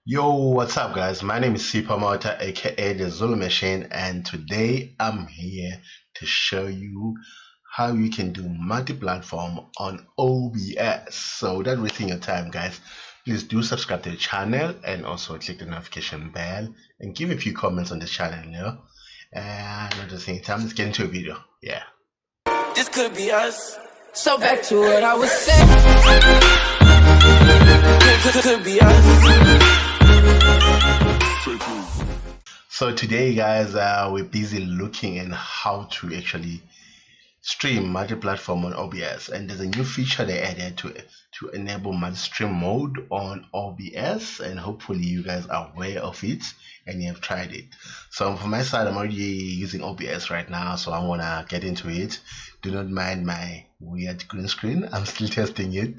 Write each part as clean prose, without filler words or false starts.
Yo, what's up guys? My name is Mota, aka the ZuluMachine, and today I'm here to show you how you can do multi-platform on OBS. So without wasting your time guys, please do subscribe to the channel and also click the notification bell and give a few comments on the channel, you know. And at the same time, let's get into a video. Yeah. This could be us. So back to what I was saying. Could be us. So today guys, we're busy looking at how to actually stream multi-platform on OBS, and there's a new feature they added to enable multi-stream mode on OBS, and hopefully you guys are aware of it and you have tried it. So for my side, I'm already using OBS right now, so I'm gonna get into it. Do not mind my weird green screen, I'm still testing it.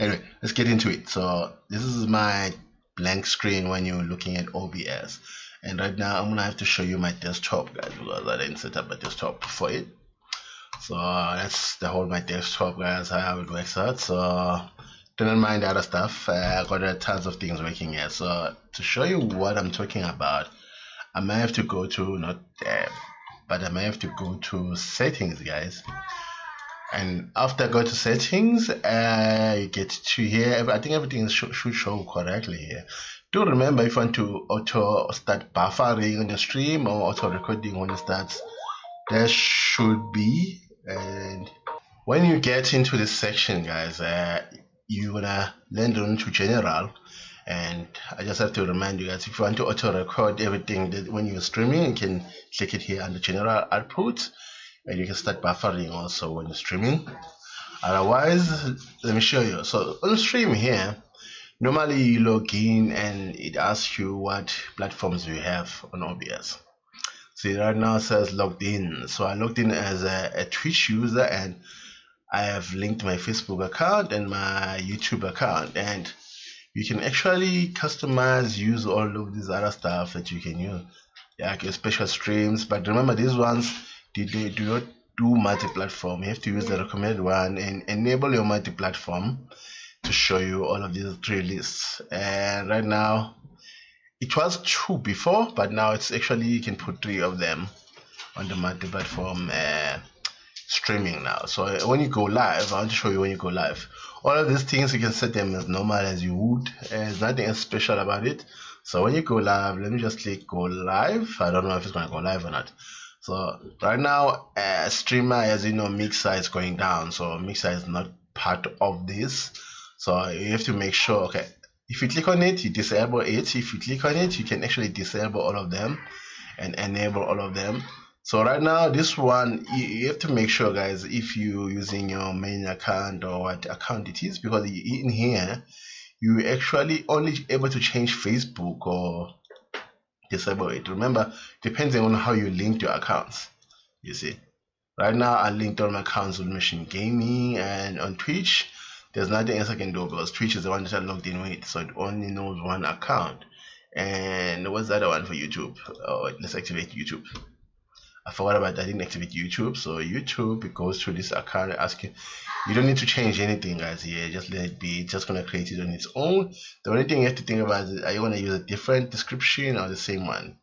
Anyway, let's get into it. So this is my blank screen when you're looking at OBS, and right now I'm gonna have to show you my desktop guys, because I didn't set up a desktop for it. So that's the whole my desktop guys, how it works out. So don't mind the other stuff, I got tons of things working here. So to show you what I'm talking about, I might have to go to but I might have to go to settings guys, and after I go to settings, you get to here. I think everything should show correctly here. Do remember, if you want to auto start buffering on your stream or auto recording when it starts, there should be. And when you get into this section guys, you're gonna land on to general, and I just have to remind you guys, if you want to auto record everything that when you're streaming, you can click it here under general output, and you can start buffering also when you're streaming. Otherwise, let me show you. So on stream here, normally you log in and it asks you what platforms you have on OBS. See, right now it says logged in. So I logged in as a Twitch user, and I have linked my Facebook account and my YouTube account, and you can actually customize, use all of these other stuff that you can use, like your special streams. But remember, these ones they do not do multi-platform. You have to use the recommended one and enable your multi-platform to show you all of these three lists. And right now it was 2 before, but now it's actually you can put 3 of them on the multi-platform streaming now. So when you go live, I want to show you when you go live. All of these things you can set them as normal as you would. There's nothing special about it. So when you go live, let me just click go live. I don't know if it's going to go live or not. So right now, streamer, as you know, mixer is going down. So mixer is not part of this. So you have to make sure, okay, if you click on it, you disable it. If you click on it, you can actually disable all of them and enable all of them. So right now, this one, you have to make sure guys, if you're using your main account or what account it is, because in here, you actually only able to change Facebook or disable it. Remember, depending on how you link your accounts. You see, right now I linked all my accounts with ZuluMachine Gaming, and on Twitch there's nothing else I can do because Twitch is the one that I logged in with, so it only knows one account. And what's the other one for YouTube? Oh, let's activate YouTube. I forgot about that. I didn't activate YouTube. So YouTube, it goes through this account asking. You don't need to change anything guys here, just let it be. It's just gonna create it on its own. The only thing you have to think about is, are you gonna use a different description or the same one?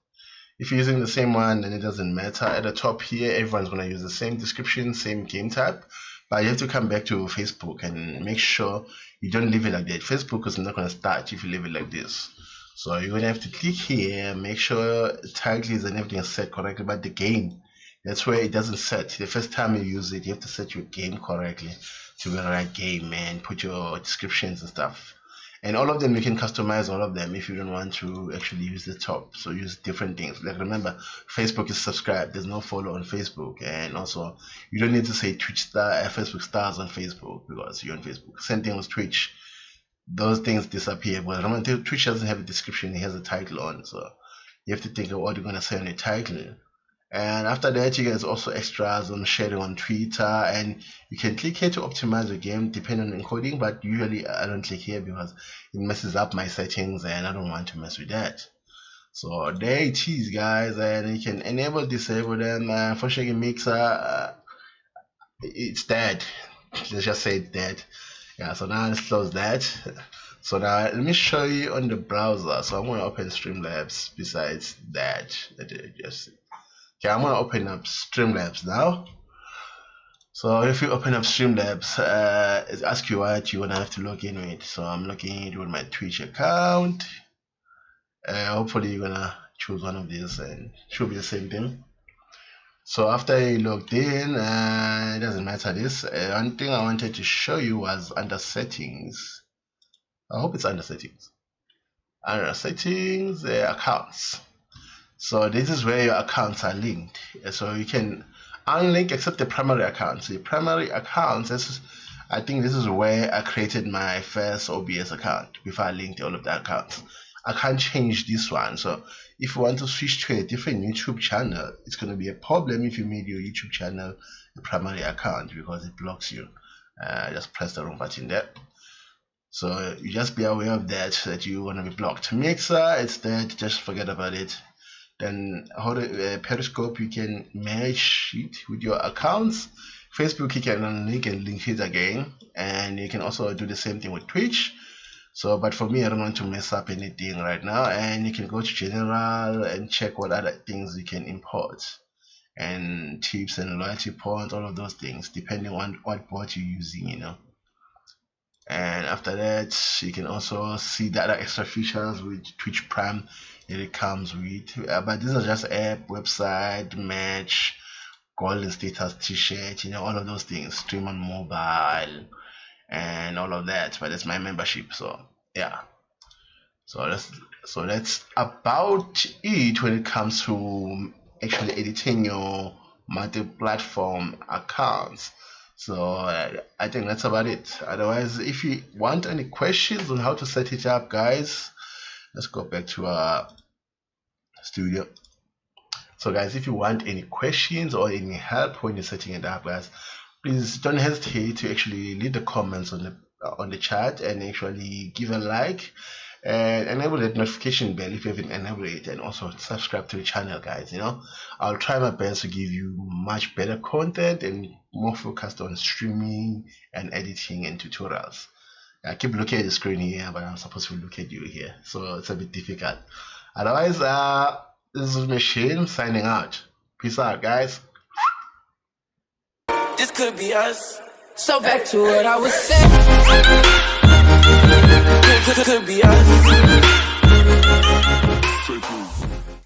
If you're using the same one, then it doesn't matter. At the top here, everyone's gonna use the same description, same game type, but you have to come back to Facebook and make sure you don't leave it like that. Facebook is not gonna start if you leave it like this. So you're gonna have to click here, make sure titles and everything is set correctly, but the game, that's where it doesn't set. The first time you use it, you have to set your game correctly to be the right game and put your descriptions and stuff. And all of them, you can customize all of them if you don't want to actually use the top. So use different things. Like remember, Facebook is subscribed. There's no follow on Facebook. And also, you don't need to say Twitch star, Facebook stars on Facebook because you're on Facebook. Same thing with Twitch. Those things disappear. But remember, Twitch doesn't have a description. It has a title on. So you have to think of what you're going to say on the title. And after that, you get also extras on sharing on Twitter, and you can click here to optimize the game depending on encoding, but usually I don't click here because it messes up my settings and I don't want to mess with that. So there it is guys, and you can enable, disable them. For sharing mixer, it's dead. Let's just say it's dead. Yeah, so now let's close that. So now let me show you on the browser. So I'm going to open Streamlabs. Besides that, okay, I'm going to open up Streamlabs now. So if you open up Streamlabs, it asks you what you're gonna have to log in with. So I'm logging in with my Twitch account. Hopefully you're gonna choose one of these and it should be the same thing. So after you logged in, it doesn't matter this. One thing I wanted to show you was under settings. I hope it's under settings. Under settings, accounts. So this is where your accounts are linked. So you can unlink except the primary accounts. The primary accounts, I think this is where I created my first OBS account before I linked all of the accounts. I can't change this one. So if you want to switch to a different YouTube channel, it's going to be a problem if you made your YouTube channel a primary account because it blocks you. Just press the wrong button there. So you just be aware of that you're going to be blocked. Mixer, it's dead, just forget about it. Then Periscope, you can merge it with your accounts. Facebook, you can unlink and link it again, and you can also do the same thing with Twitch. So but for me, I don't want to mess up anything right now, and you can go to general and check what other things you can import, and tips and loyalty points, all of those things depending on what bot you're using, you know. And after that, you can also see the other extra features with Twitch Prime that it comes with. But these are just app, website, match, golden status, t-shirt, you know, all of those things. Stream on mobile and all of that. But that's my membership. So yeah. So that's about it when it comes to actually editing your multi-platform accounts. So I think that's about it. Otherwise, if you want any questions on how to set it up, guys, let's go back to our studio. So guys, if you want any questions or any help when you're setting it up, guys, please don't hesitate to actually leave the comments on the chat and actually give a like and enable that notification bell if you haven't enabled it, and also subscribe to the channel, guys. You know, I'll try my best to give you much better content and more focused on streaming and editing and tutorials. I keep looking at the screen here, but I'm supposed to look at you here, so it's a bit difficult. Otherwise, this is ZuluMachine signing out. Peace out, guys. This could be us. So back to what I was saying. Could be us.